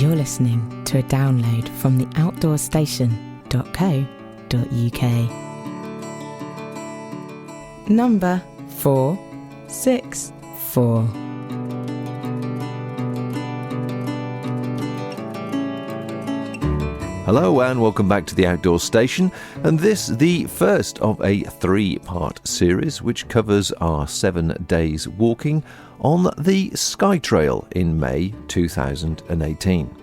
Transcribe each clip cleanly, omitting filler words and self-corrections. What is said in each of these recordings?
You're listening to a download from the outdoorstation.co.uk. Number 464. Hello and welcome back to the Outdoor Station, and this the first of a 3-part series which covers our 7 days walking on the Skye Trail in May 2018.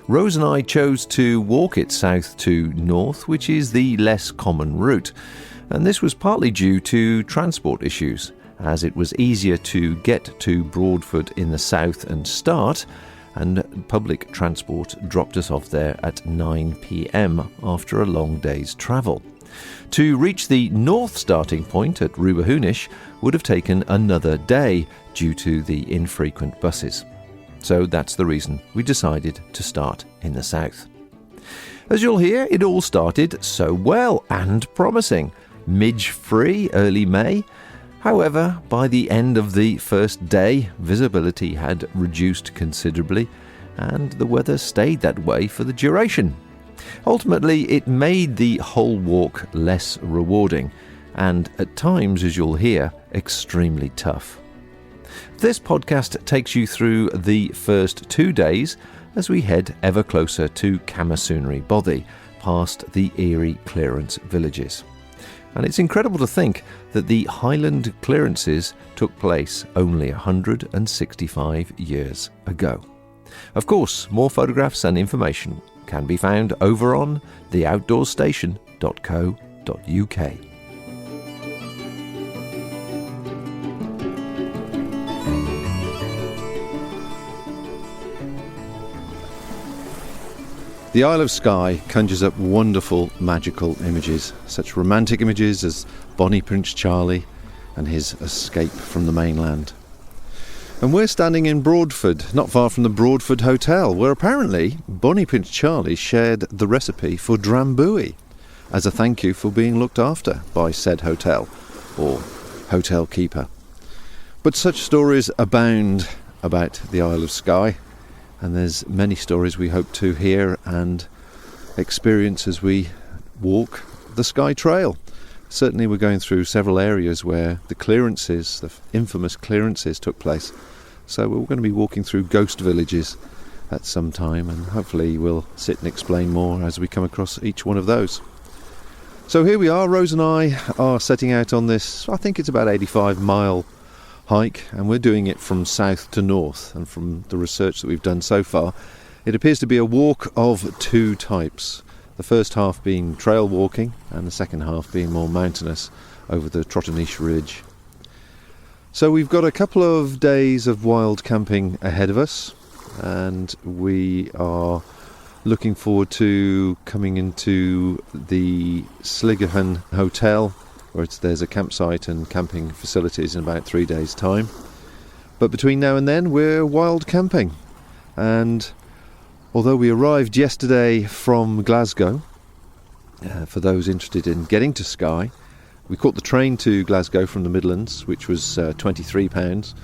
Rose and I chose to walk it south to north, which is the less common route, and this was partly due to transport issues, as it was easier to get to Broadford in the south and start, and public transport dropped us off there at 9 p.m. after a long day's travel. To reach the north starting point at Rubha Hunish would have taken another day due to the infrequent buses. So that's the reason we decided to start in the south. As you'll hear, it all started so well and promising. Midge-free early May. However, by the end of the first day, visibility had reduced considerably, and the weather stayed that way for the duration. Ultimately, it made the whole walk less rewarding, and at times, as you'll hear, extremely tough. This podcast takes you through the first 2 days as we head ever closer to Camasunary Bothy, past the Erie clearance villages. And it's incredible to think that the Highland clearances took place only 165 years ago. Of course, more photographs and information can be found over on theoutdoorstation.co.uk. The Isle of Skye conjures up wonderful, magical images, such romantic images as Bonnie Prince Charlie and his escape from the mainland. And we're standing in Broadford, not far from the Broadford Hotel, where apparently Bonnie Prince Charlie shared the recipe for drambuie as a thank you for being looked after by said hotel or hotel keeper. But such stories abound about the Isle of Skye. And there's many stories we hope to hear and experience as we walk the Skye Trail. Certainly we're going through several areas where the clearances, the infamous clearances, took place. So we're going to be walking through ghost villages at some time, and hopefully we'll sit and explain more as we come across each one of those. So here we are, Rose and I are setting out on this, I think it's about 85-mile hike, and we're doing it from south to north, and from the research that we've done so far, it appears to be a walk of 2 types. The first half being trail walking and the second half being more mountainous over the Trotternish Ridge. So we've got a couple of days of wild camping ahead of us, and we are looking forward to coming into the Sligahan Hotel, where there's a campsite and camping facilities in about 3 days' time. But between now and then, we're wild camping. And although we arrived yesterday from Glasgow, for those interested in getting to Skye, we caught the train to Glasgow from the Midlands, which was £23,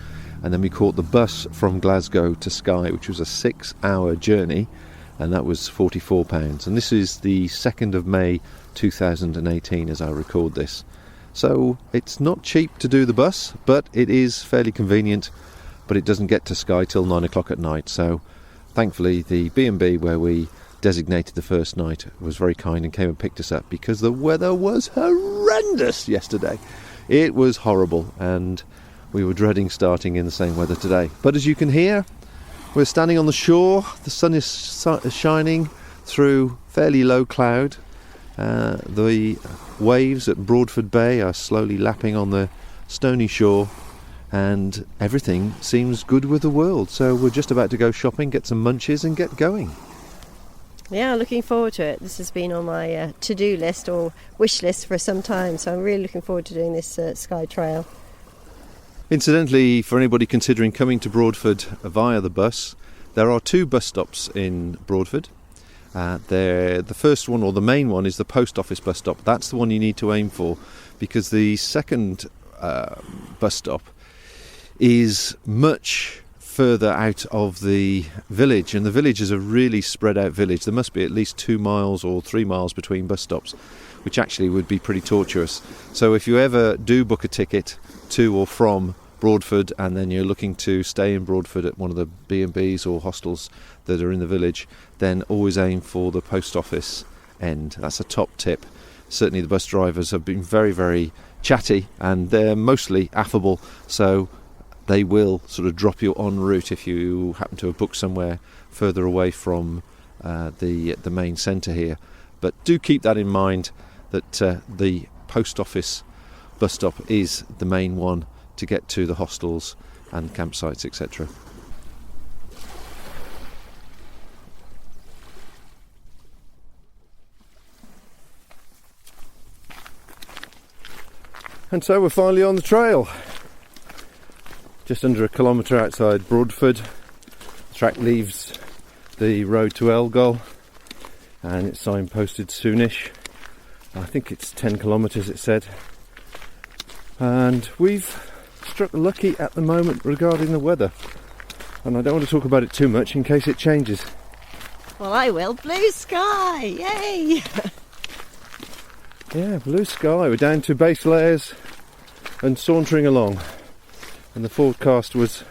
and then we caught the bus from Glasgow to Skye, which was a 6-hour journey, and that was £44. And this is the 2nd of May 2018 as I record this. So it's not cheap to do the bus, but it is fairly convenient, but it doesn't get to Skye till 9 o'clock at night. So thankfully the B&B where we designated the first night was very kind and came and picked us up, because the weather was horrendous yesterday. It was horrible, and we were dreading starting in the same weather today. But as you can hear, we're standing on the shore. The sun is shining through fairly low cloud. The waves at Broadford Bay are slowly lapping on the stony shore, and everything seems good with the world. So we're just about to go shopping, get some munchies and get going. Yeah, looking forward to it. This has been on my to-do list or wish list for some time, so I'm really looking forward to doing this Skye Trail. Incidentally, for anybody considering coming to Broadford via the bus, there are 2 bus stops in Broadford. The first one, or the main one, is the post office bus stop. That's the one you need to aim for, because the second bus stop is much further out of the village, and the village is a really spread out village. There must be at least 2 miles or 3 miles between bus stops, which actually would be pretty tortuous. So if you ever do book a ticket to or from Broadford, and then you're looking to stay in Broadford at one of the B&Bs or hostels that are in the village, then always aim for the post office end. That's a top tip. Certainly the bus drivers have been very, very chatty, and they're mostly affable, so they will sort of drop you en route if you happen to have booked somewhere further away from the main centre here. But do keep that in mind, that the post office bus stop is the main one to get to the hostels and campsites, etc. And so we're finally on the trail. Just under a kilometre outside Broadford. The track leaves the road to Elgol, and it's signposted soonish. I think it's 10 kilometres, it said. And we've struck lucky at the moment regarding the weather, and I don't want to talk about it too much in case it changes. Well, I will. Blue sky, yay! Yeah, blue sky. We're down to base layers and sauntering along, and the forecast was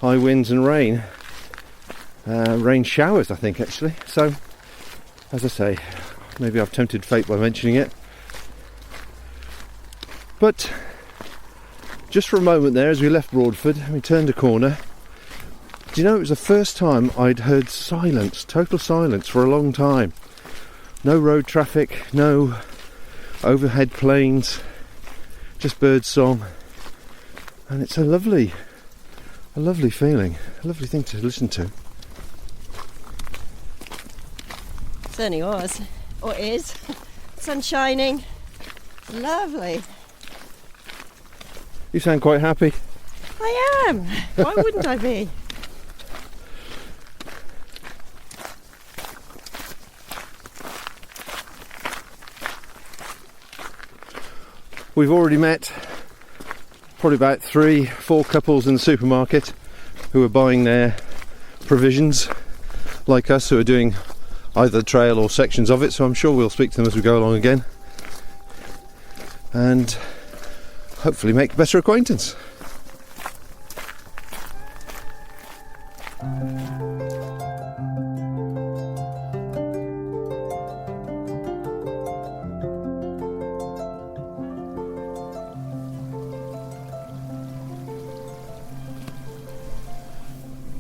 high winds and rain. Rain showers, I think, actually. So, as I say, maybe I've tempted fate by mentioning it. But just for a moment there, as we left Broadford and we turned a corner, do you know, it was the first time I'd heard silence, total silence, for a long time. No road traffic, no overhead planes, just bird song. And it's a lovely feeling, a lovely thing to listen to. Certainly was, or is. Sun shining, lovely. You sound quite happy. I am. Why wouldn't I be? We've already met probably about 3-4 couples in the supermarket who are buying their provisions, like us, who are doing either the trail or sections of it, so I'm sure we'll speak to them as we go along again and hopefully make better acquaintance.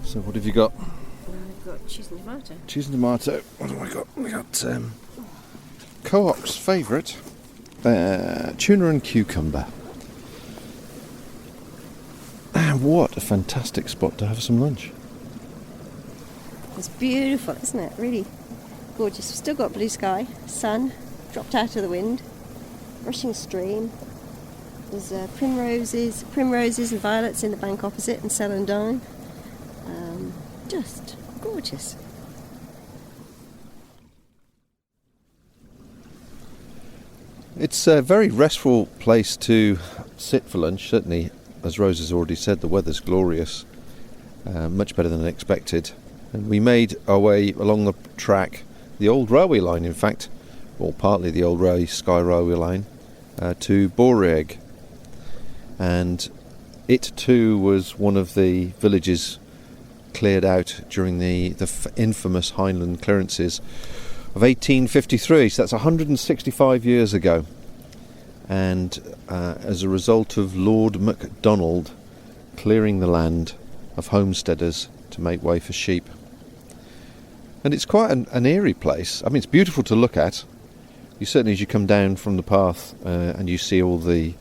So what have you got? I've got cheese and tomato. Cheese and tomato. What have I got? We got Co-op's favourite, tuna and cucumber. And what a fantastic spot to have some lunch. It's beautiful, isn't it? Really gorgeous. We've still got blue sky, sun, dropped out of the wind, rushing stream. There's primroses and violets in the bank opposite, and celandine. Just gorgeous. It's a very restful place to sit for lunch. Certainly, as Rose has already said, the weather's glorious, much better than expected. And we made our way along the track, the old railway line in fact, or partly the old Skye railway line, to Portree. And it too was one of the villages cleared out during the infamous Highland clearances of 1853, so that's 165 years ago. And as a result of Lord MacDonald clearing the land of homesteaders to make way for sheep. And it's quite an eerie place. I mean, it's beautiful to look at. You certainly, as you come down from the path and you see all the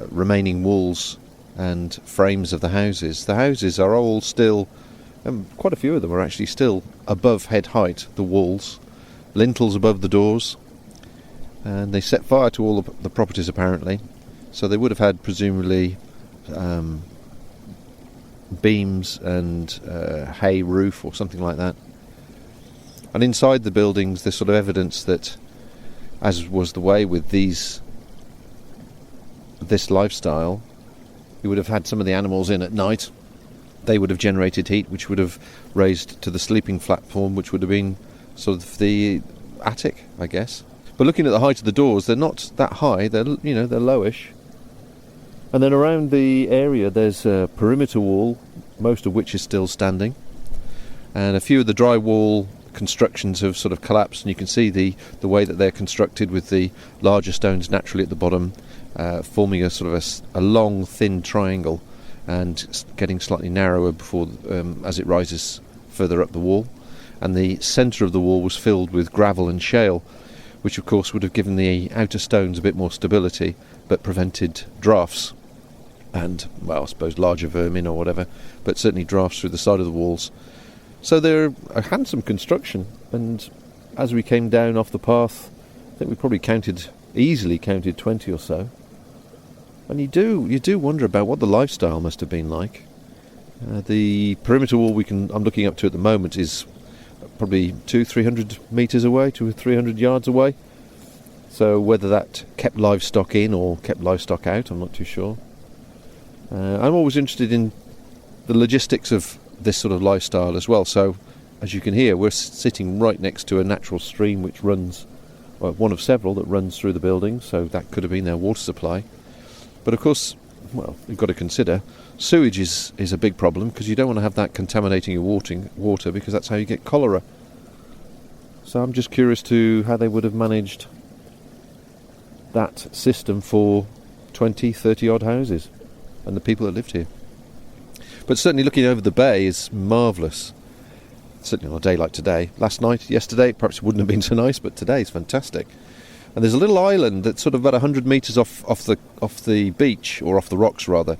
remaining walls and frames of the houses are all still, quite a few of them are actually still above head height, the walls, lintels above the doors, and they set fire to all the properties apparently, so they would have had presumably beams and hay roof or something like that. And inside the buildings there's sort of evidence that, as was the way with this lifestyle, you would have had some of the animals in at night, they would have generated heat, which would have raised to the sleeping platform, which would have been sort of the attic, I guess. But looking at the height of the doors, they're not that high. They're lowish. And then around the area, there's a perimeter wall, most of which is still standing, and a few of the drywall constructions have sort of collapsed, and you can see the way that they're constructed, with the larger stones naturally at the bottom, forming a sort of a long, thin triangle, and getting slightly narrower before as it rises further up the wall. And the centre of the wall was filled with gravel and shale, which of course would have given the outer stones a bit more stability, but prevented drafts and, well, I suppose larger vermin or whatever, but certainly drafts through the side of the walls. So they're a handsome construction, and as we came down off the path, I think we probably easily counted 20 or so. And you do wonder about what the lifestyle must have been like. The perimeter wall I'm looking up to at the moment is probably 200-300 metres away, 200-300 yards away. So whether that kept livestock in or kept livestock out, I'm not too sure. I'm always interested in the logistics of this sort of lifestyle as well. So, as you can hear, we're sitting right next to a natural stream which runs, well, one of several that runs through the building, so that could have been their water supply. But of course, well, you've got to consider sewage is a big problem, because you don't want to have that contaminating your water, because that's how you get cholera. So I'm just curious to how they would have managed that system for 20, 30 odd houses and the people that lived here. But certainly looking over the bay is marvellous, certainly on a day like today. Yesterday, perhaps it wouldn't have been so nice, but today is fantastic. And there's a little island that's sort of about 100 metres off the beach, or off the rocks rather.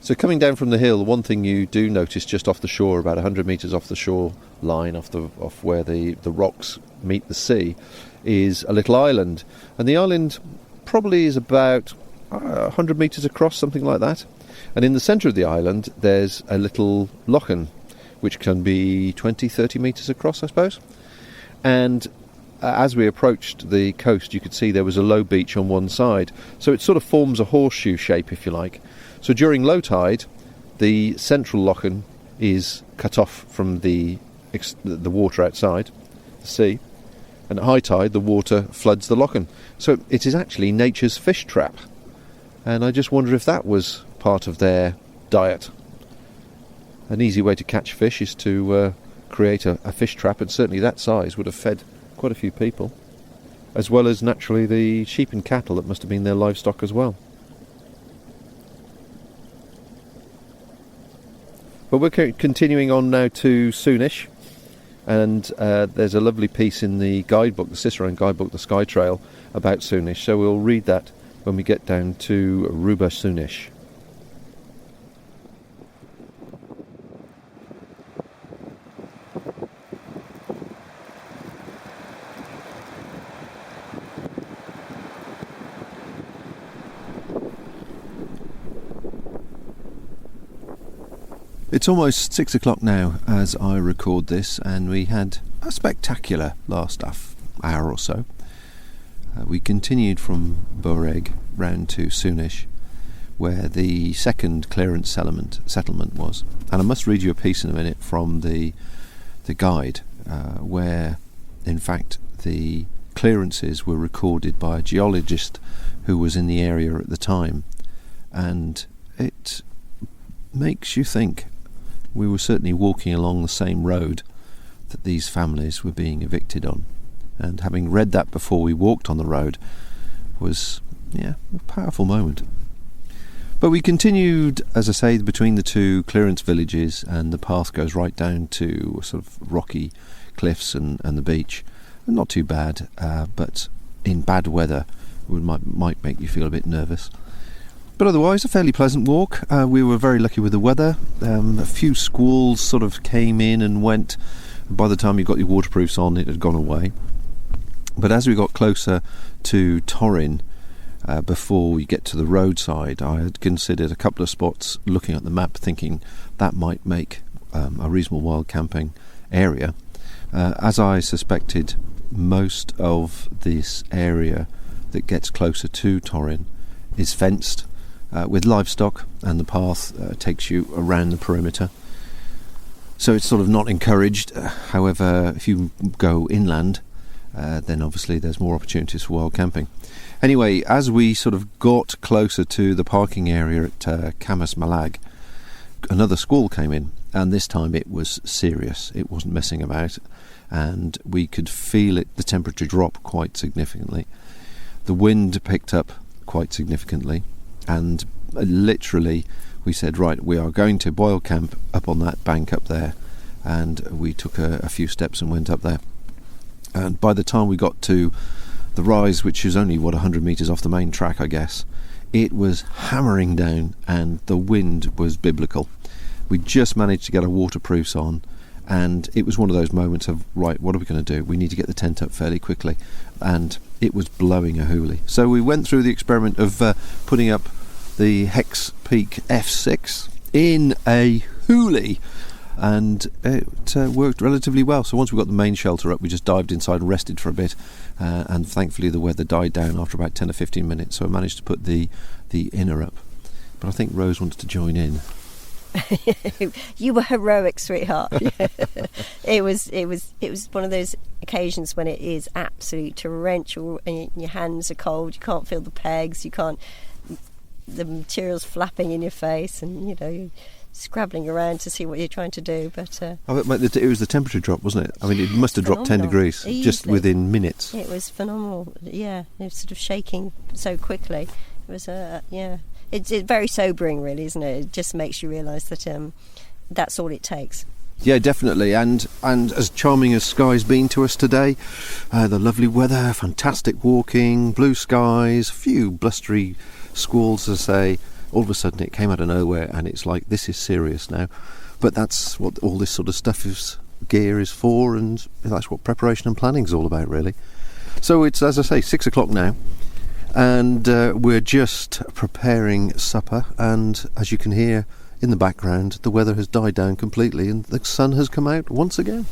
So coming down from the hill, one thing you do notice just off the shore, about 100 metres off the shore line, off where the rocks meet the sea, is a little island. And the island probably is about 100 metres across, something like that. And in the centre of the island, there's a little lochen, which can be 20, 30 metres across, I suppose. And as we approached the coast, you could see there was a low beach on one side. So it sort of forms a horseshoe shape, if you like. So during low tide, the central lochen is cut off from the water outside, the sea. And at high tide, the water floods the lochen. So it is actually nature's fish trap. And I just wonder if that was part of their diet. An easy way to catch fish is to create a fish trap, and certainly that size would have fed quite a few people, as well as naturally the sheep and cattle that must have been their livestock as well. But we're continuing on now to Soonish, and there's a lovely piece in the guidebook, the Cicerone guidebook, the Skye Trail, about Soonish, so we'll read that when we get down to Rubha Hunish. It's almost 6 o'clock now as I record this, and we had a spectacular last hour or so. We continued from Boreg round to Soonish, where the second clearance settlement was. And I must read you a piece in a minute from the guide, where in fact the clearances were recorded by a geologist who was in the area at the time, and it makes you think. We were certainly walking along the same road that these families were being evicted on, and having read that before we walked on the road was a powerful moment. But we continued, as I say, between the two clearance villages, and the path goes right down to sort of rocky cliffs and the beach. Not too bad, but in bad weather might make you feel a bit nervous. But otherwise, a fairly pleasant walk. We were very lucky with the weather. A few squalls sort of came in and went. By the time you got your waterproofs on, it had gone away. But as we got closer to Torrin, before we get to the roadside, I had considered a couple of spots, looking at the map, thinking that might make a reasonable wild camping area. As I suspected, most of this area that gets closer to Torrin is fenced with livestock, and the path takes you around the perimeter. So it's sort of not encouraged. However, if you go inland, then obviously there's more opportunities for wild camping. Anyway, as we sort of got closer to the parking area at Camas Malag, another squall came in, and this time it was serious. It wasn't messing about, and we could feel the temperature drop quite significantly. The wind picked up quite significantly, and literally we said, right, we are going to boil camp up on that bank up there, and we took a few steps and went up there. And by the time we got to the rise, which is only 100 metres off the main track, I guess, it was hammering down and the wind was biblical. We just managed to get our waterproofs on, and it was one of those moments of, right, what are we going to do? We need to get the tent up fairly quickly, and it was blowing a hoolie. So we went through the experiment of putting up the Hex Peak F6 in a hoolie, and it worked relatively well. So once we got the main shelter up, we just dived inside and rested for a bit, and thankfully the weather died down after about 10 or 15 minutes, so I managed to put the inner up. But I think Rose wanted to join in. You were heroic, sweetheart. It was one of those occasions when it is absolutely torrential and your hands are cold, you can't feel the pegs, the material's flapping in your face, and you're scrabbling around to see what you're trying to do. But it was the temperature drop, wasn't it? I mean, it must have dropped 10 degrees just within minutes. It was phenomenal. Yeah, it was sort of shaking so quickly. It was It's very sobering, really, isn't it? It just makes you realise that that's all it takes. Yeah, definitely. And as charming as Skye's been to us today, the lovely weather, fantastic walking, blue skies, a few blustery squalls, as I say, all of a sudden it came out of nowhere, and it's like, this is serious now. But that's what all this sort of gear is for, and that's what preparation and planning is all about, really. So it's, as I say, 6 o'clock now. And we're just preparing supper, and as you can hear in the background, the weather has died down completely and the sun has come out once again.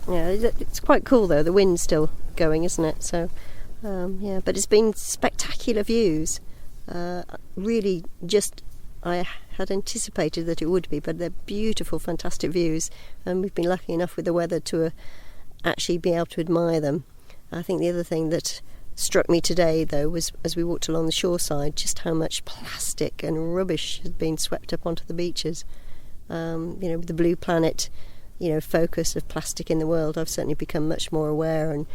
Yeah, it's quite cool though, the wind's still going, isn't it? So but it's been spectacular views. Really, just I had anticipated that it would be, but they're beautiful, fantastic views, and we've been lucky enough with the weather to actually be able to admire them. I think the other thing that struck me today, though, was as we walked along the shoreside, just how much plastic and rubbish had been swept up onto the beaches. With the Blue Planet, focus of plastic in the world, I've certainly become much more aware, and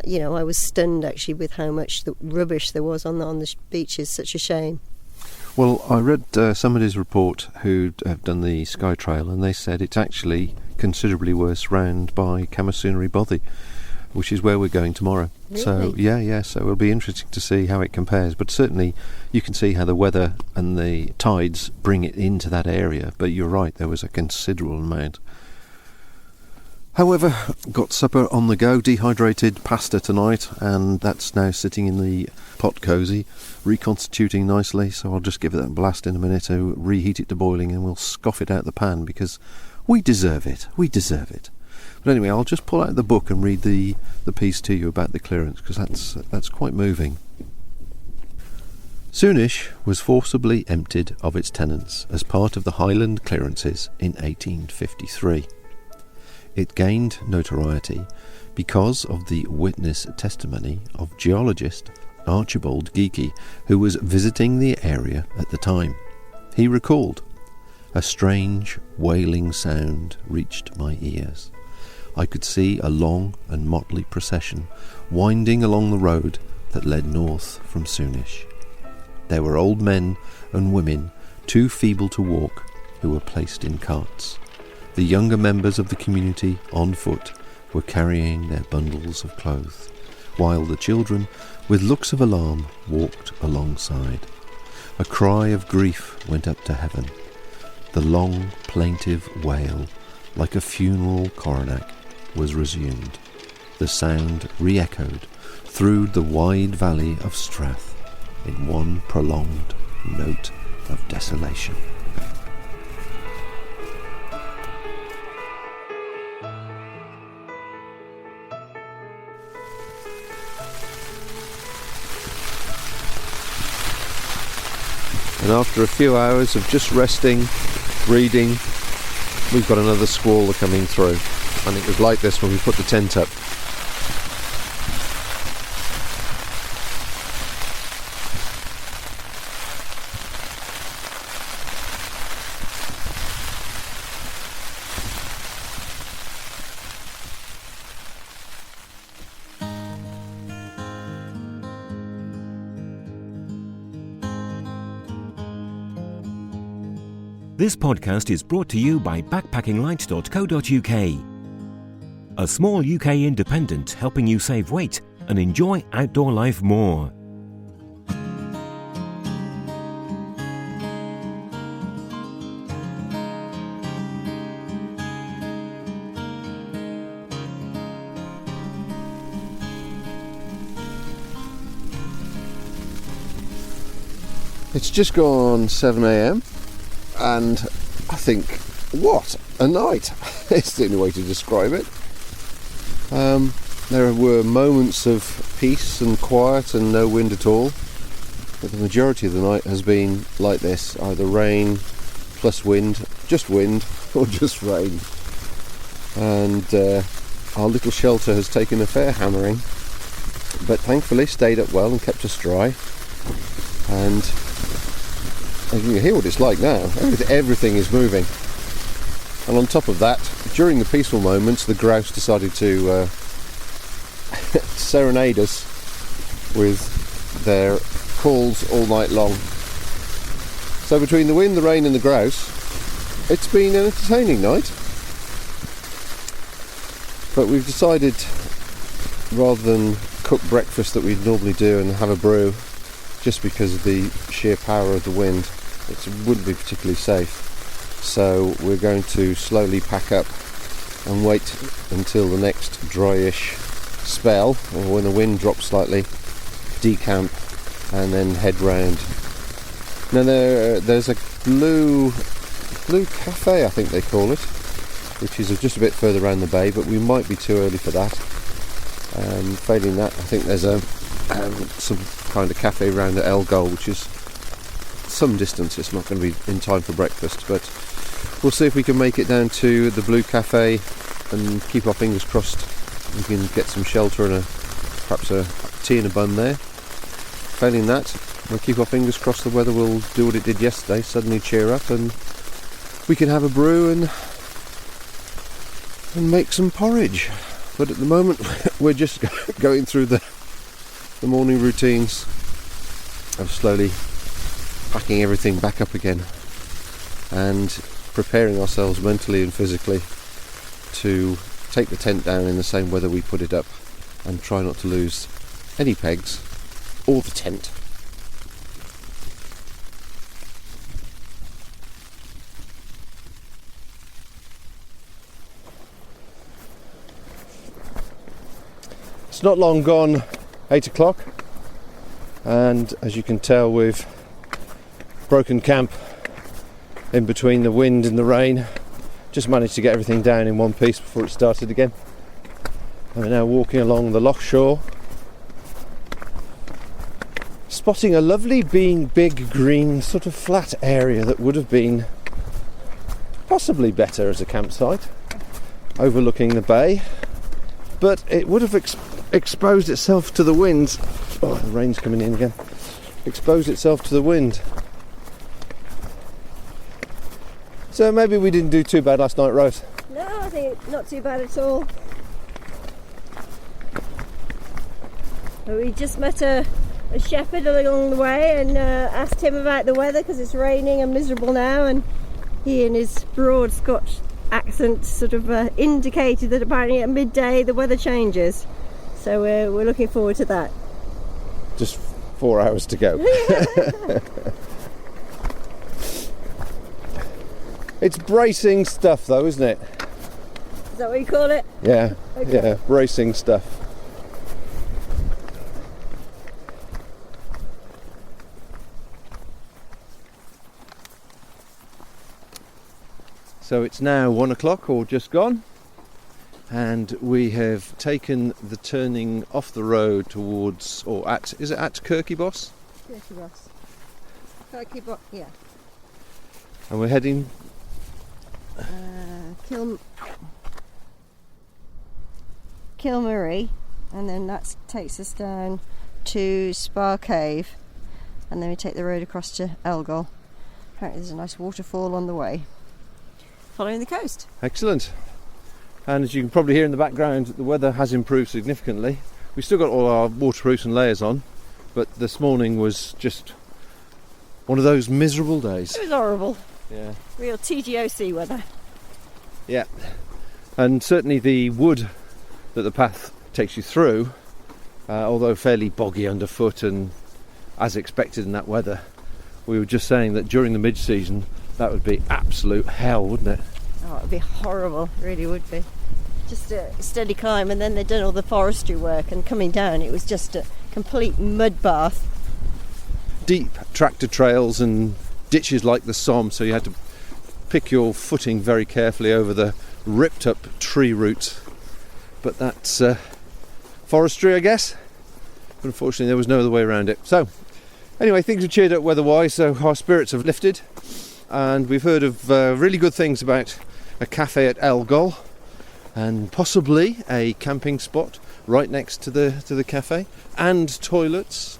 I was stunned actually with how much the rubbish there was on the beaches. Such a shame. Well, I read somebody's report who have done the Skye Trail, and they said it's actually considerably worse round by Camasunary Bothy, which is where we're going tomorrow. Really? So so it'll be interesting to see how it compares, but certainly you can see how the weather and the tides bring it into that area. But you're right, there was a considerable amount. However, got supper on the go, dehydrated pasta tonight, and that's now sitting in the pot cosy, reconstituting nicely, so I'll just give it a blast in a minute to reheat it to boiling, and we'll scoff it out the pan because we deserve it. But anyway, I'll just pull out the book and read the piece to you about the clearance, because that's quite moving. Soonish was forcibly emptied of its tenants as part of the Highland clearances in 1853. It gained notoriety because of the witness testimony of geologist Archibald Geekie, who was visiting the area at the time. He recalled, "A strange wailing sound reached my ears. I could see a long and motley procession winding along the road that led north from Soonish. There were old men and women too feeble to walk who were placed in carts. The younger members of the community on foot were carrying their bundles of clothes, while the children, with looks of alarm, walked alongside. A cry of grief went up to heaven. The long, plaintive wail, like a funeral coronach, was resumed. The sound re-echoed through the wide valley of Strath in one prolonged note of desolation." And after a few hours of just resting, reading, we've got another squall coming through, and it was like this when we put the tent up. This podcast is brought to you by backpackinglight.co.uk, a small UK independent helping you save weight and enjoy outdoor life more. It's just gone 7 a.m. and I think, what a night! It's the only way to describe it. There were moments of peace and quiet and no wind at all, but the majority of the night has been like this, either rain plus wind, or just rain. And our little shelter has taken a fair hammering, but thankfully stayed up well and kept us dry. And you can hear what it's like now. Everything is moving. And on top of that, during the peaceful moments, the grouse decided to serenade us with their calls all night long. So between the wind, the rain and the grouse, it's been an entertaining night. But we've decided, rather than cook breakfast that we'd normally do and have a brew, just because of the sheer power of the wind, it wouldn't be particularly safe. So we're going to slowly pack up and wait until the next dryish spell, or when the wind drops slightly, decamp and then head round. Now there's a blue cafe, I think they call it, which is just a bit further around the bay, but we might be too early for that. Failing that, I think there's some kind of cafe around at Elgol, which is some distance. It's not going to be in time for breakfast, but we'll see if we can make it down to the Blue Cafe and keep our fingers crossed we can get some shelter and perhaps a tea and a bun there. Failing that, we'll keep our fingers crossed the weather will do what it did yesterday, suddenly cheer up and we can have a brew and make some porridge. But at the moment we're just going through the morning routines of slowly packing everything back up again and preparing ourselves mentally and physically to take the tent down in the same weather we put it up and try not to lose any pegs or the tent. It's not long gone 8 o'clock, and as you can tell we've broken camp in between the wind and the rain. Just managed to get everything down in one piece before it started again. And we're now walking along the loch shore, spotting a lovely big green sort of flat area that would have been possibly better as a campsite overlooking the bay, but it would have exposed itself to the wind. Oh, the rain's coming in again. Exposed itself to the wind. So maybe we didn't do too bad last night, Rose. No, I think not too bad at all. We just met a shepherd along the way and asked him about the weather because it's raining and miserable now, and he in his broad Scotch accent sort of indicated that apparently at midday the weather changes. So we're looking forward to that. Just 4 hours to go. It's bracing stuff though, isn't it? Is that what you call it? Yeah, Okay. Yeah, bracing stuff. So it's now 1 o'clock or just gone, and we have taken the turning off the road towards, or at, is it at Kirkyboss? Kirkyboss, yeah. And we're heading Kilmarie, and then that takes us down to Spa Cave, and then we take the road across to Elgol. Apparently there's a nice waterfall on the way, following the coast. Excellent. And as you can probably hear in the background, the weather has improved significantly. We've still got all our waterproofs and layers on, but this morning was just one of those miserable days. It was horrible. Yeah. Real TGOC weather. Yeah. And certainly the wood that the path takes you through, although fairly boggy underfoot and as expected in that weather, we were just saying that during the mid-season that would be absolute hell, wouldn't it? Oh, it would be horrible, it really would be. Just a steady climb, and then they'd done all the forestry work, and coming down it was just a complete mud bath. Deep tractor trails and ditches like the Somme, so you had to pick your footing very carefully over the ripped up tree roots. But that's forestry, I guess. But unfortunately there was no other way around it. So anyway, things have cheered up weather-wise, so our spirits have lifted, and we've heard of really good things about a cafe at Elgol, and possibly a camping spot right next to the cafe, and toilets.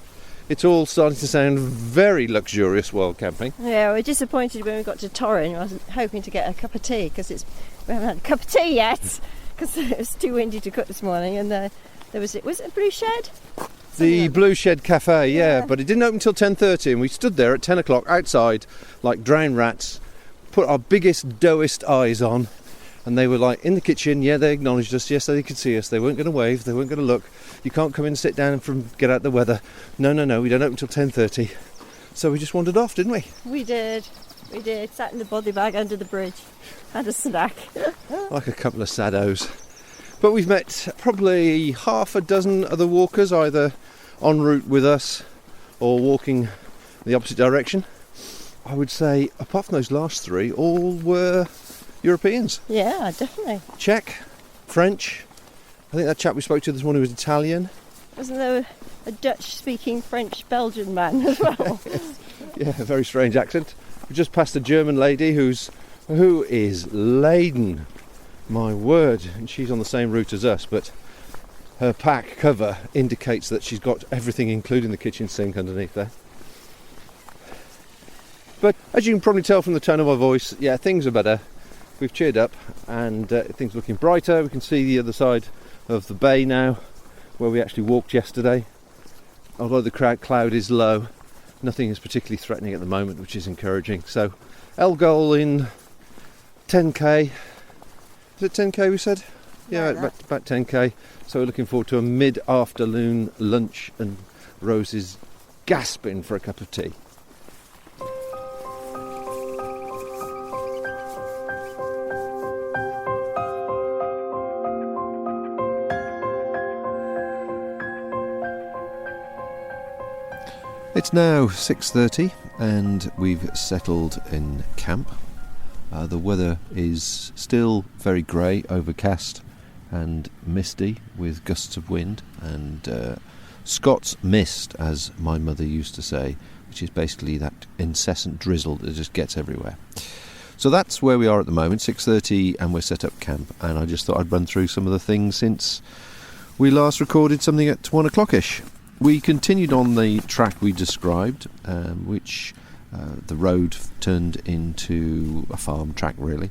It's all starting to sound very luxurious while camping. Yeah, we were disappointed when we got to Torrin. I was hoping to get a cup of tea, because we haven't had a cup of tea yet, because it was too windy to cook this morning, and there was it a Blue Shed? The Blue Shed Cafe, yeah, but it didn't open until 10:30, and we stood there at 10 o'clock outside like drowned rats, put our biggest, doughiest eyes on, and they were like in the kitchen. Yeah, they acknowledged us. Yes, they could see us. They weren't going to wave. They weren't going to look. You can't come in and sit down and get out the weather. No, we don't open until 10:30. So we just wandered off, didn't we? We did. Sat in the body bag under the bridge. Had a snack. Like a couple of saddos. But we've met probably half a dozen other walkers, either en route with us or walking the opposite direction. I would say, apart from those last three, all were Europeans. Yeah, definitely. Czech, French. I think that chap we spoke to this morning was Italian. Wasn't there a Dutch-speaking French-Belgian man as well? Yeah, a very strange accent. We just passed a German lady who is laden. My word, and she's on the same route as us, but her pack cover indicates that she's got everything, including the kitchen sink, underneath there. But as you can probably tell from the tone of my voice, yeah, things are better. We've cheered up, and things are looking brighter. We can see the other side of the bay now, where we actually walked yesterday. Although the cloud is low, nothing is particularly threatening at the moment, which is encouraging. So, Elgol in 10k. Is it 10k we said? Yeah, about 10k. So we're looking forward to a mid-afternoon lunch, and Rose is gasping for a cup of tea. It's now 6:30 and we've settled in camp. The weather is still very grey, overcast and misty with gusts of wind and Scots mist, as my mother used to say, which is basically that incessant drizzle that just gets everywhere. So that's where we are at the moment, 6:30, and we're set up camp, and I just thought I'd run through some of the things since we last recorded something at 1 o'clock-ish. We continued on the track we described, which the road turned into a farm track, really.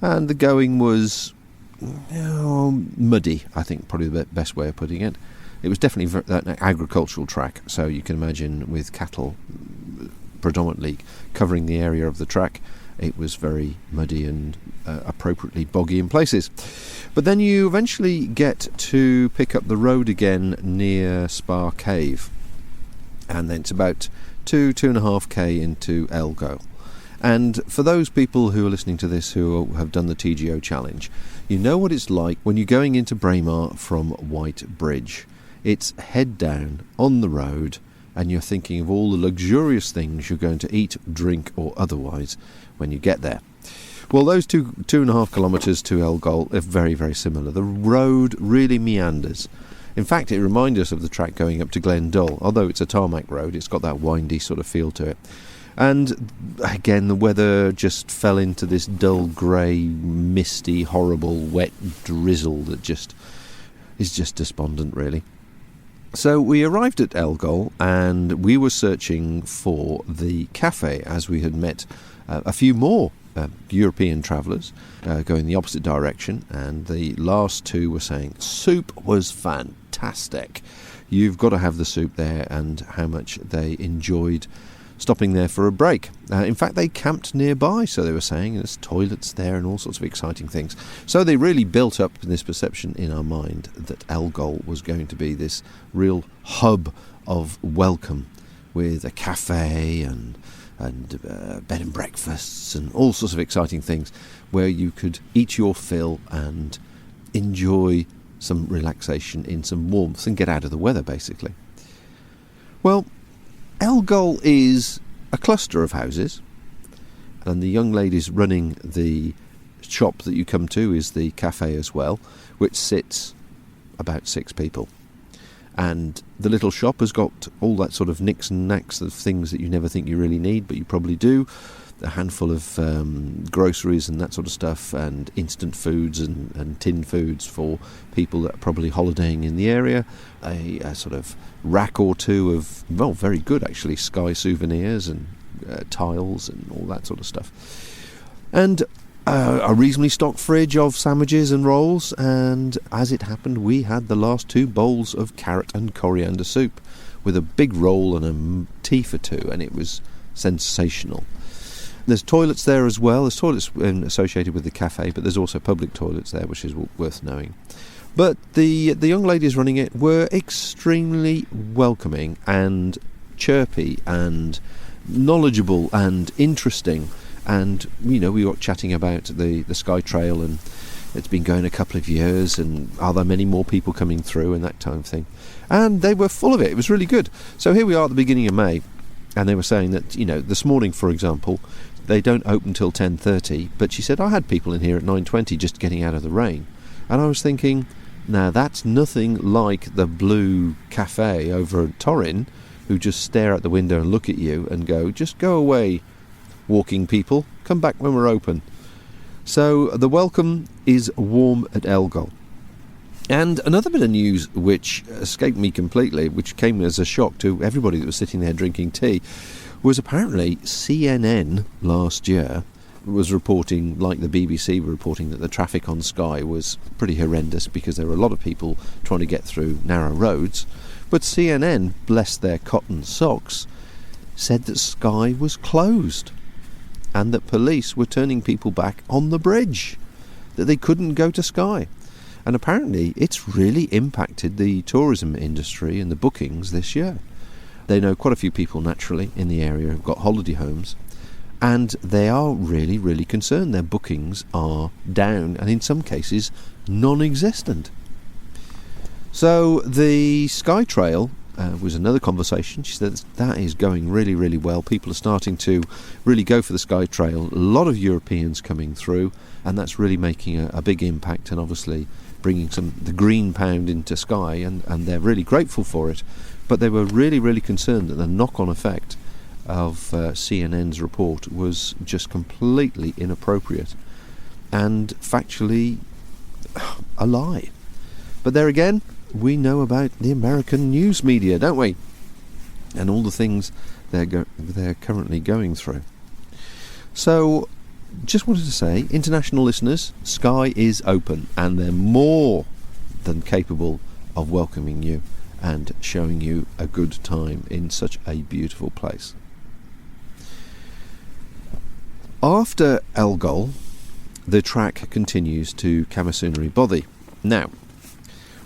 And the going was muddy, I think, probably the best way of putting it. It was definitely an agricultural track, so you can imagine with cattle predominantly covering the area of the track, it was very muddy and appropriately boggy in places. But then you eventually get to pick up the road again near Spa Cave, and then it's about 2.5k into Elgol. And for those people who are listening to this who have done the TGO challenge, you know what it's like when you're going into Braemar from White Bridge. It's head down on the road, and you're thinking of all the luxurious things you're going to eat, drink or otherwise when you get there. Well, those 2.5 kilometres to Elgol are very, very similar. The road really meanders. In fact, it reminds us of the track going up to Glendul. Although it's a tarmac road, it's got that windy sort of feel to it. And again, the weather just fell into this dull, grey, misty, horrible, wet drizzle that is just despondent, really. So we arrived at Elgol, and we were searching for the cafe, as we had met a few more European travellers going the opposite direction, and the last two were saying soup was fantastic. You've got to have the soup there, and how much they enjoyed stopping there for a break. In fact, they camped nearby, so they were saying there's toilets there and all sorts of exciting things. So they really built up this perception in our mind that Elgol was going to be this real hub of welcome, with a cafe and bed and breakfasts and all sorts of exciting things where you could eat your fill and enjoy some relaxation in some warmth and get out of the weather, basically. Well, Elgol is a cluster of houses, and the young ladies running the shop that you come to is the cafe as well, which sits about 6 people. And the little shop has got all that sort of nicks and knacks of things that you never think you really need, but you probably do. A handful of groceries and that sort of stuff, and instant foods and tin foods for people that are probably holidaying in the area. A sort of rack or two of, well, very good actually, Skye souvenirs and tiles and all that sort of stuff. And a reasonably stocked fridge of sandwiches and rolls, and as it happened, we had the last 2 bowls of carrot and coriander soup with a big roll and a tea for 2, and it was sensational. There's toilets there as well. There's toilets associated with the cafe, but there's also public toilets there, which is worth knowing. But the young ladies running it were extremely welcoming and chirpy and knowledgeable and interesting. And, you know, we were chatting about the Skye Trail, and it's been going a couple of years, and are there many more people coming through and that kind of thing. And they were full of it. It was really good. So here we are at the beginning of May, and they were saying that, you know, this morning, for example, they don't open till 10:30, but she said, I had people in here at 9:20 just getting out of the rain. And I was thinking, now that's nothing like the Blue Cafe over at Torrin, who just stare out the window and look at you and go, just go away, walking people, come back when we're open. So the welcome is warm at Elgol. And another bit of news which escaped me completely, which came as a shock to everybody that was sitting there drinking tea, was apparently CNN last year was reporting, like the BBC were reporting, that the traffic on Skye was pretty horrendous because there were a lot of people trying to get through narrow roads. But CNN, bless their cotton socks, said that Skye was closed and that police were turning people back on the bridge, that they couldn't go to Skye. And apparently it's really impacted the tourism industry and the bookings this year. They know quite a few people naturally in the area who've got holiday homes, and they are really, really concerned. Their bookings are down, and in some cases non-existent. So the Skye Trail was another conversation. She said that is going really, really well. People are starting to really go for the Skye Trail. A lot of Europeans coming through, and that's really making a big impact, and obviously bringing the green pound into Skye, and they're really grateful for it. But they were really, really concerned that the knock-on effect of CNN's report was just completely inappropriate and factually a lie. But there again, we know about the American news media, don't we? And all the things they're currently going through. So, just wanted to say, international listeners, Skye is open, and they're more than capable of welcoming you and showing you a good time in such a beautiful place. After Elgol, the track continues to Camasunary Bothy. Now,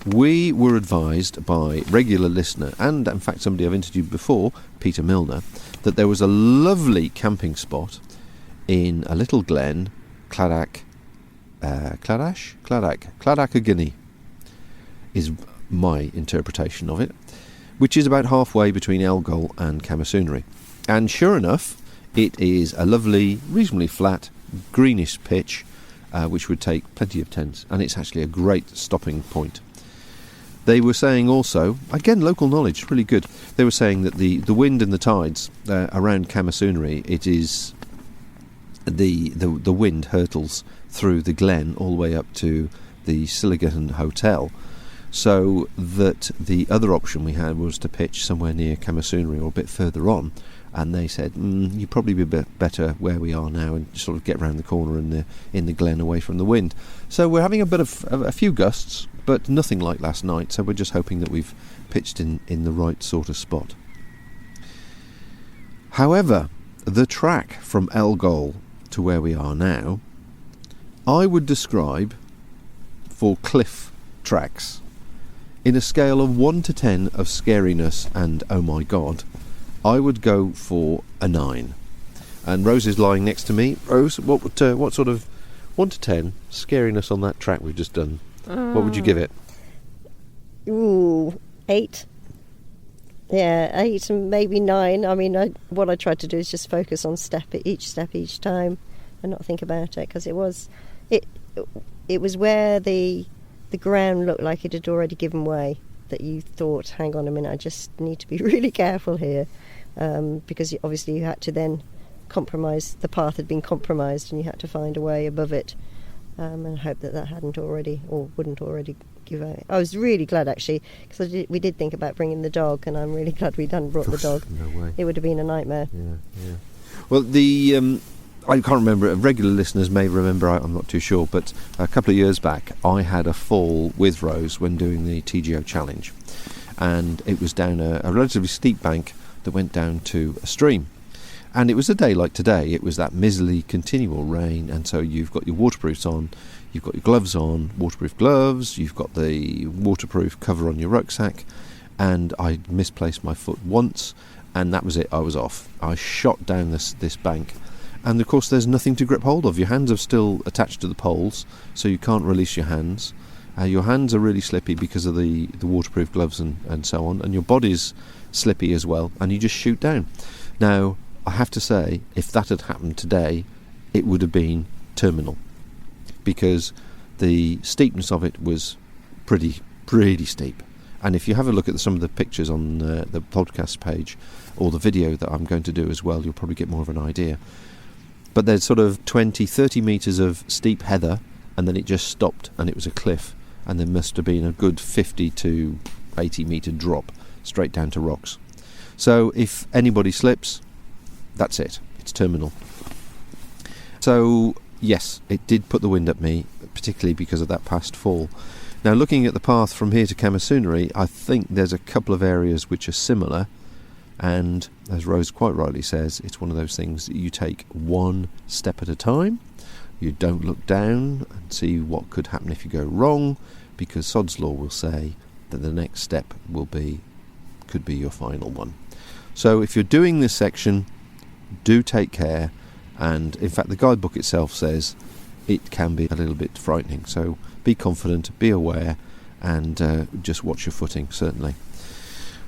we were advised by regular listener, and in fact somebody I've interviewed before, Peter Milner, that there was a lovely camping spot in a little glen, Cladac Agini is my interpretation of it, which is about halfway between Elgol and Camasunary. And sure enough, it is a lovely, reasonably flat, greenish pitch, which would take plenty of tents, and it's actually a great stopping point. They were saying also, again, local knowledge, really good. They were saying that the wind and the tides around Camasunary, it is the wind hurtles through the glen all the way up to the Silligan Hotel, so that the other option we had was to pitch somewhere near Camasunary or a bit further on, and they said you'd probably be a bit better where we are now and sort of get round the corner in the glen away from the wind. So we're having a few gusts, but nothing like last night, so we're just hoping that we've pitched in the right sort of spot. However, the track from Elgol to where we are now, I would describe for cliff tracks in a scale of 1 to 10 of scariness and oh my god, I would go for a 9. And Rose is lying next to me. Rose, what sort of 1 to 10 scariness on that track we've just done? What would you give it? Ooh, 8. Yeah, 8 and maybe 9. I mean, what I tried to do is just focus on each step each time and not think about it, because it was where the ground looked like it had already given way that you thought, hang on a minute, I just need to be really careful here, because obviously you had to then compromise. The path had been compromised and you had to find a way above it, and hope that hadn't already or wouldn't already give out. I was really glad actually, because we did think about bringing the dog, and I'm really glad we hadn't brought the dog. No way. It would have been a nightmare. Yeah. Well, I can't remember, regular listeners may remember, I'm not too sure, but a couple of years back I had a fall with Rose when doing the TGO challenge, and it was down a relatively steep bank that went down to a stream, and it was a day like today. It was that miserly continual rain, and so you've got your waterproofs on, you've got your gloves on, waterproof gloves, you've got the waterproof cover on your rucksack, and I misplaced my foot once, and that was it. I was off. I shot down this bank. And of course there's nothing to grip hold of. Your hands are still attached to the poles, so you can't release your hands. Your hands are really slippy because of the waterproof gloves and so on, and your body's slippy as well, and you just shoot down. Now, I have to say, if that had happened today, it would have been terminal, because the steepness of it was pretty steep. And if you have a look at some of the pictures on the podcast page, or the video that I'm going to do as well, you'll probably get more of an idea. But there's sort of 20-30 metres of steep heather, and then it just stopped and it was a cliff, and there must have been a good 50 to 80 metre drop straight down to rocks. So if anybody slips, that's it. It's terminal. So yes, it did put the wind at me, particularly because of that past fall. Now, looking at the path from here to Camasunary, I think there's a couple of areas which are similar, and as Rose quite rightly says, it's one of those things that you take one step at a time. You don't look down and see what could happen if you go wrong, because Sod's Law will say that the next step could be your final one. So if you're doing this section, do take care, and in fact the guidebook itself says it can be a little bit frightening, so be confident, be aware, and just watch your footing, certainly.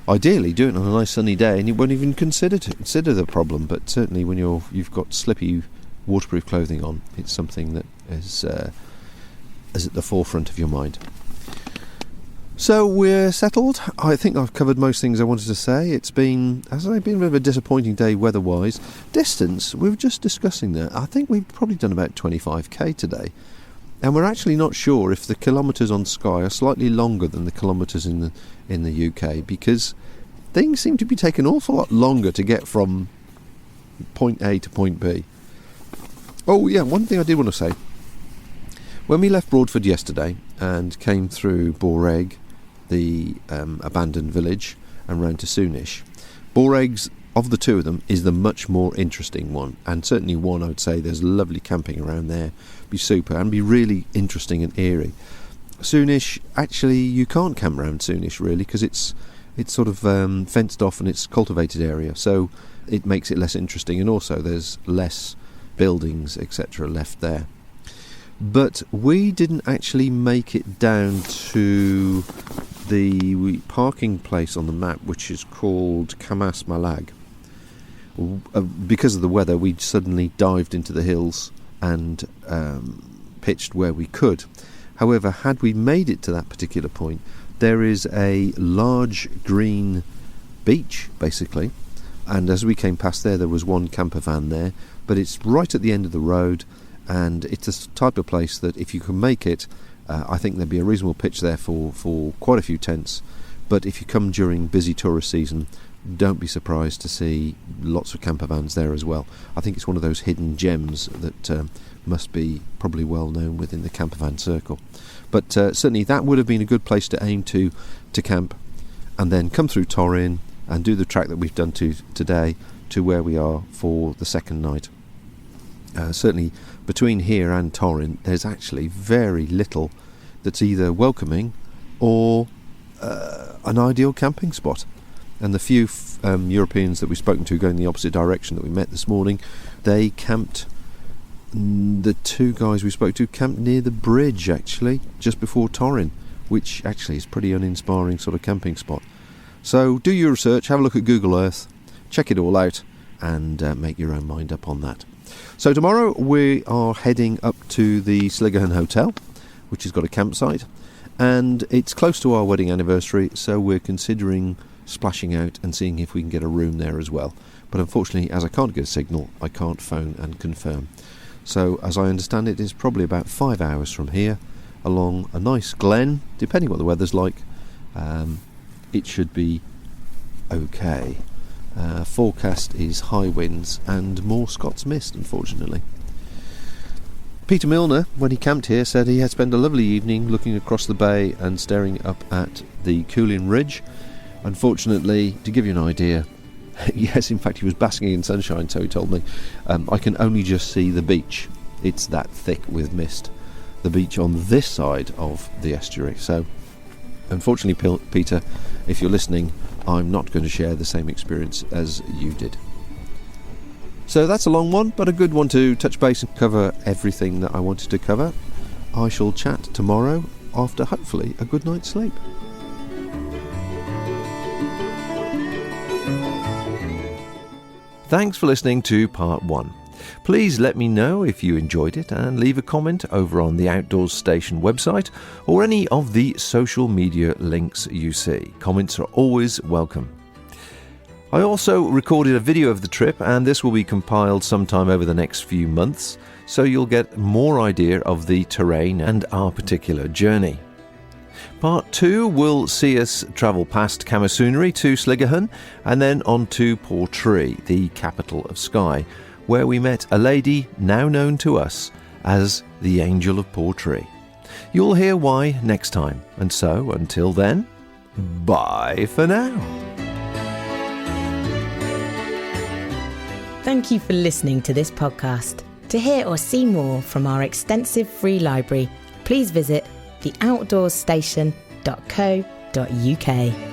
Ideally do it on a nice sunny day and you won't even consider the problem, but certainly when you've got slippy waterproof clothing on, it's something that is at the forefront of your mind. So we're settled. I think I've covered most things I wanted to say. It's been a bit of a disappointing day weather-wise. Distance, we were just discussing that. I think we've probably done about 25k today. And we're actually not sure if the kilometres on Skye are slightly longer than the kilometres in the UK, because things seem to be taking an awful lot longer to get from point A to point B. Oh yeah, one thing I did want to say. When we left Broadford yesterday and came through Boreg, the abandoned village, and round to Soonish, Boreg's, of the two of them, is the much more interesting one, and certainly one I would say there's lovely camping around there, be super, and be really interesting and eerie. Soonish, actually you can't camp around Soonish really, because it's sort of fenced off and it's cultivated area, so it makes it less interesting, and also there's less buildings etc. left there. But we didn't actually make it down to the parking place on the map, which is called Camas Malag. Because of the weather, we suddenly dived into the hills and pitched where we could. However, had we made it to that particular point, there is a large green beach, basically, and as we came past there was one camper van there, but it's right at the end of the road, and it's a type of place that if you can make it, I think there'd be a reasonable pitch there for quite a few tents. But if you come during busy tourist season, don't be surprised to see lots of camper vans there as well. I think it's one of those hidden gems that must be probably well known within the camper van circle. But certainly that would have been a good place to aim to camp, and then come through Torrin and do the track that we've done today to where we are for the second night. Certainly between here and Torrin there's actually very little that's either welcoming or an ideal camping spot. And the few Europeans that we've spoken to going the opposite direction that we met this morning, they camped, the two guys we spoke to camped near the bridge actually, just before Torrin, which actually is a pretty uninspiring sort of camping spot. So do your research, have a look at Google Earth, check it all out, and make your own mind up on that. So tomorrow we are heading up to the Sliggerhan Hotel, which has got a campsite, and it's close to our wedding anniversary, so we're considering splashing out and seeing if we can get a room there as well. But unfortunately, as I can't get a signal, I can't phone and confirm. So as I understand it, it's probably about 5 hours from here along a nice glen, depending what the weather's like. It should be okay. Forecast is high winds and more Scots mist, unfortunately. Peter Milner, when he camped here, said he had spent a lovely evening looking across the bay and staring up at the Trotternish Ridge. Unfortunately, to give you an idea, yes, in fact he was basking in sunshine, so he told me, I can only just see the beach. It's that thick with mist. The beach on this side of the estuary. So, unfortunately, Peter, if you're listening, I'm not going to share the same experience as you did. So that's a long one, but a good one to touch base and cover everything that I wanted to cover. I shall chat tomorrow after hopefully a good night's sleep. Thanks for listening to part 1. Please let me know if you enjoyed it and leave a comment over on the Outdoors Station website or any of the social media links you see. Comments are always welcome. I also recorded a video of the trip, and this will be compiled sometime over the next few months, so you'll get more idea of the terrain and our particular journey. Part 2 will see us travel past Camasunary to Sliggerhan and then on to Portree, the capital of Skye, where we met a lady now known to us as the Angel of Portree. You'll hear why next time, and so until then, bye for now. Thank you for listening to this podcast. To hear or see more from our extensive free library, please visit theoutdoorsStation.co.uk.